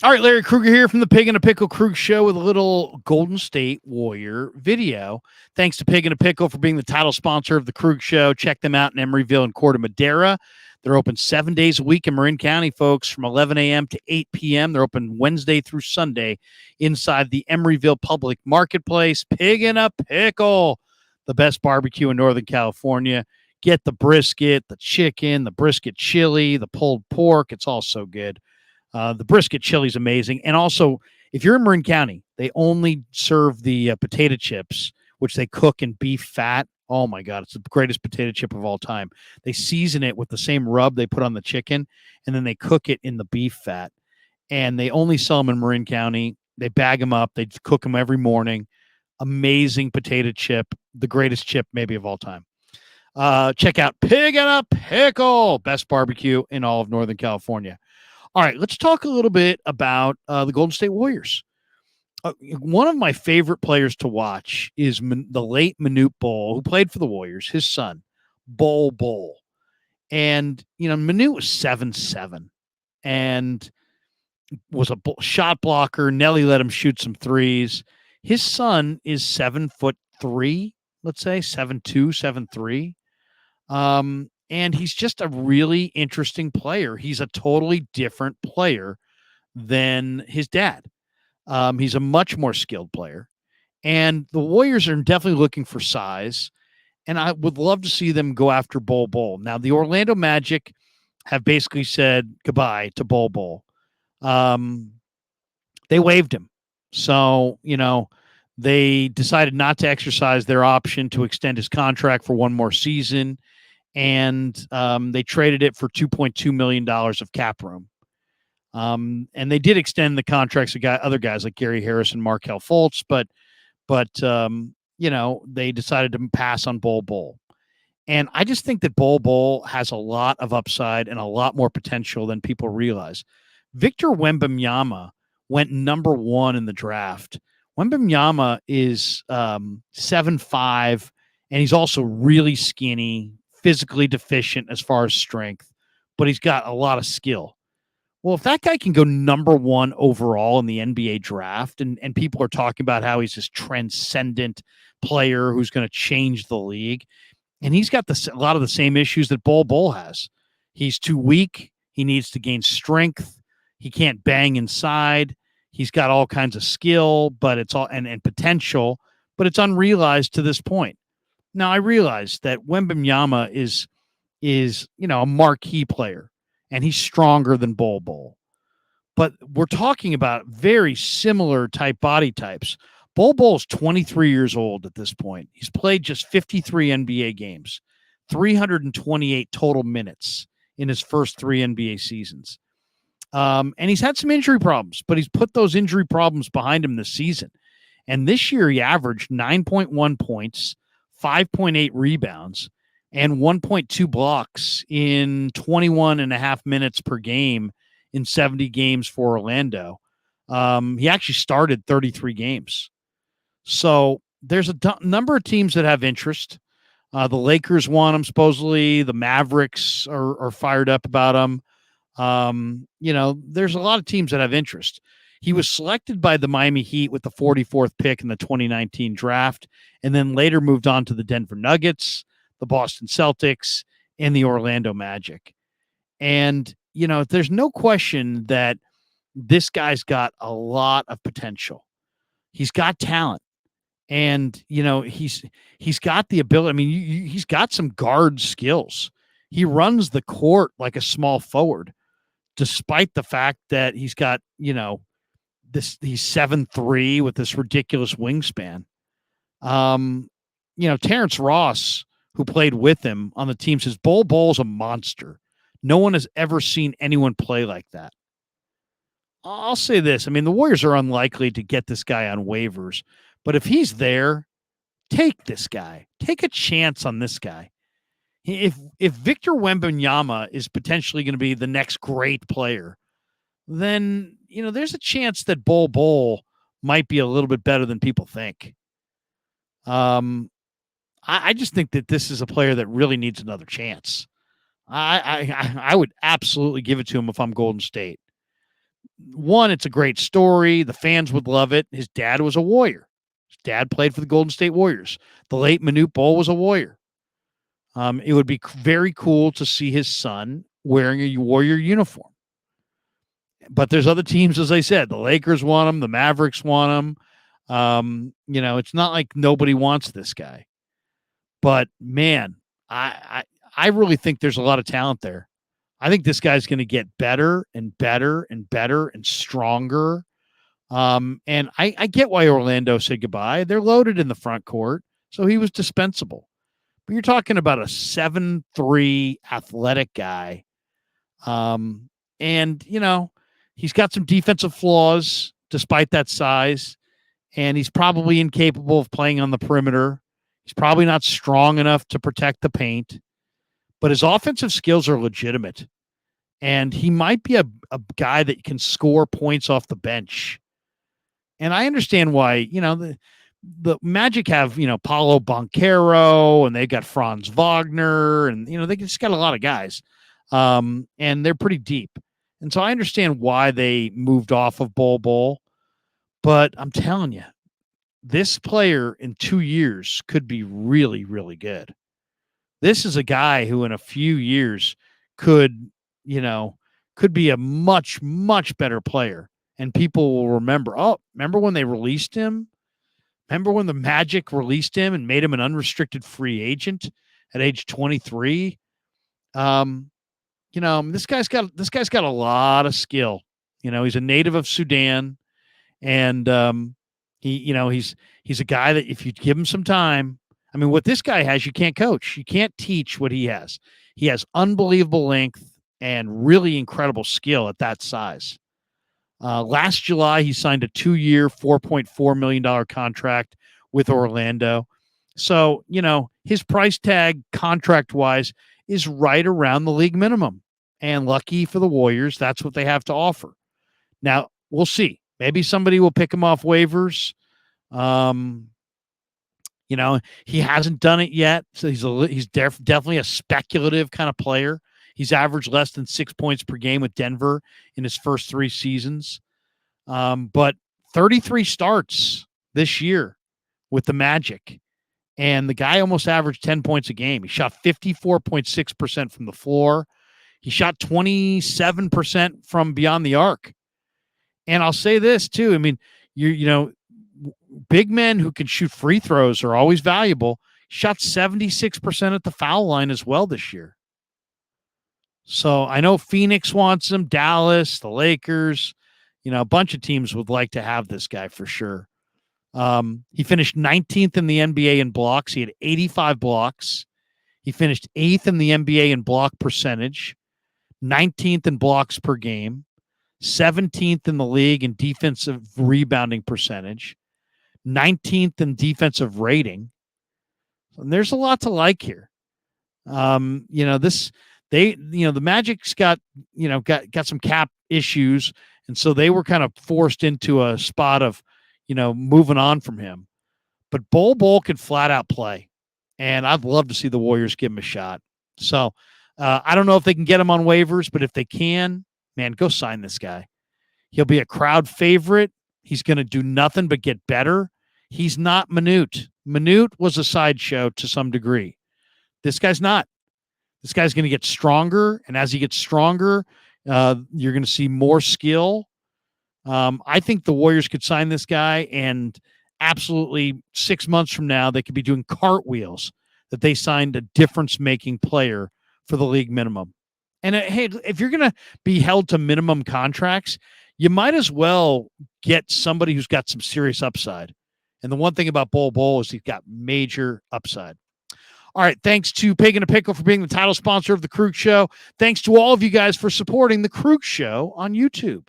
All right, Larry Krueger here from the Pig and a Pickle Krug Show with a little Golden State Warrior video. Thanks to Pig and a Pickle for being the title sponsor of the Krug Show. Check them out in Emeryville and Corte Madera. They're open 7 days a week in Marin County, folks, from 11 a.m. to 8 p.m. They're open Wednesday through Sunday inside the Emeryville Public Marketplace. Pig and a Pickle, the best barbecue in Northern California. Get the brisket, the chicken, the brisket chili, the pulled pork. It's all so good. The brisket chili is amazing. And also, if you're in Marin County, they only serve the potato chips, which they cook in beef fat. Oh, my God. It's the greatest potato chip of all time. They season it with the same rub they put on the chicken, and then they cook it in the beef fat. And they only sell them in Marin County. They bag them up. They cook them every morning. Amazing potato chip, the greatest chip maybe of all time. Check out Pig and a Pickle, best barbecue in all of Northern California. All right, let's talk a little bit about the Golden State Warriors. One of my favorite players to watch is the late Manute Bol, who played for the Warriors, his son, Bol Bol. And, Manute was 7'7", and was a shot blocker. Nelly let him shoot some threes. His son is 7'3", let's say, 7'2", 7'3". And he's just a really interesting player. He's a totally different player than his dad. He's a much more skilled player. And the Warriors are definitely looking for size. And I would love to see them go after Bol Bol. Now, the Orlando Magic have basically said goodbye to Bol Bol. They waived him. So, they decided not to exercise their option to extend his contract for one more season. And they traded it for $2.2 million of cap room. And they did extend the contracts of other guys like Gary Harris and Markelle Fultz, but they decided to pass on Bol Bol. And I just think that Bol Bol has a lot of upside and a lot more potential than people realize. Victor Wembanyama went number 1 in the draft. Wembanyama is 7'5", and he's also really skinny, physically deficient as far as strength, but he's got a lot of skill. Well, if that guy can go number 1 overall in the NBA draft, and people are talking about how he's this transcendent player who's going to change the league, and he's got a lot of the same issues that Bol Bol has. He's too weak. He needs to gain strength. He can't bang inside. He's got all kinds of skill, but it's all and potential, but it's unrealized to this point. Now, I realize that Wembanyama is a marquee player, and he's stronger than Bol Bol. But we're talking about very similar type body types. Bol Bol's 23 years old at this point. He's played just 53 NBA games, 328 total minutes in his first 3 NBA seasons. And he's had some injury problems, but he's put those injury problems behind him this season. And this year he averaged 9.1 points, 5.8 rebounds, and 1.2 blocks in 21 and a half minutes per game in 70 games for Orlando. He actually started 33 games. So there's a number of teams that have interest. The Lakers want him, supposedly. The Mavericks are fired up about him. There's a lot of teams that have interest. He was selected by the Miami Heat with the 44th pick in the 2019 draft, and then later moved on to the Denver Nuggets, the Boston Celtics, and the Orlando Magic. And, there's no question that this guy's got a lot of potential. He's got talent. And, he's got the ability. I mean, he's got some guard skills. He runs the court like a small forward, despite the fact that he's got, he's 7'3" with this ridiculous wingspan. Terrence Ross, who played with him on the team, says Bol Bol's a monster. No one has ever seen anyone play like that. I'll say this. I mean, the Warriors are unlikely to get this guy on waivers, but if he's there, take this guy. Take a chance on this guy. If Victor Wembanyama is potentially going to be the next great player, then, there's a chance that Bol Bol might be a little bit better than people think. I just think that this is a player that really needs another chance. I would absolutely give it to him if I'm Golden State. one, it's a great story. The fans would love it. His dad was a Warrior. His dad played for the Golden State Warriors. The late Manute Bol was a Warrior. It would be very cool to see his son wearing a Warrior uniform. But there's other teams, as I said, the Lakers want him, the Mavericks want him. It's not like nobody wants this guy. But man, I really think there's a lot of talent there. I think this guy's going to get better and better and better and stronger. And I get why Orlando said goodbye. They're loaded in the front court, so he was dispensable. But you're talking about a 7'3" athletic guy. And, he's got some defensive flaws despite that size, and he's probably incapable of playing on the perimeter. He's probably not strong enough to protect the paint, but his offensive skills are legitimate. And he might be a guy that can score points off the bench. And I understand why, the Magic have, Paolo Banchero, and they got Franz Wagner, and, they just got a lot of guys. And they're pretty deep. And so I understand why they moved off of Bol Bol. But I'm telling you, this player in 2 years could be really, really good. This is a guy who in a few years could be a much, much better player. And people will remember when they released him? Remember when the Magic released him and made him an unrestricted free agent at age 23? This guy's got a lot of skill. He's a native of Sudan, and he's a guy that if you give him some time, I mean, what this guy has, you can't coach. You can't teach what he has. He has unbelievable length and really incredible skill at that size. Last July, he signed a 2-year, $4.4 million contract with Orlando. So, his price tag contract-wise is right around the league minimum. And lucky for the Warriors, that's what they have to offer. Now, we'll see. Maybe somebody will pick him off waivers. He hasn't done it yet, so he's definitely a speculative kind of player. He's averaged less than 6 points per game with Denver in his first 3 seasons. But 33 starts this year with the Magic, and the guy almost averaged 10 points a game. He shot 54.6% from the floor. He shot 27% from beyond the arc. And I'll say this too. I mean, big men who can shoot free throws are always valuable. Shot 76% at the foul line as well this year. So I know Phoenix wants him, Dallas, the Lakers, a bunch of teams would like to have this guy for sure. He finished 19th in the NBA in blocks. He had 85 blocks. He finished 8th in the NBA in block percentage, 19th in blocks per game, 17th in the league in defensive rebounding percentage, 19th in defensive rating. And there's a lot to like here. The Magic's got some cap issues, and so they were kind of forced into a spot of, moving on from him. But Bol Bol could flat out play, and I'd love to see the Warriors give him a shot. So I don't know if they can get him on waivers, but if they can, man, go sign this guy. He'll be a crowd favorite. He's going to do nothing but get better. He's not Manute. Manute was a sideshow to some degree. This guy's not. This guy's going to get stronger, and as he gets stronger, you're going to see more skill. I think the Warriors could sign this guy, and absolutely 6 months from now, they could be doing cartwheels that they signed a difference-making player for the league minimum. And hey, if you're going to be held to minimum contracts, you might as well get somebody who's got some serious upside. And the one thing about Bol Bol is he's got major upside. All right, thanks to Pig and a Pickle for being the title sponsor of The Krug Show. Thanks to all of you guys for supporting The Krug Show on YouTube.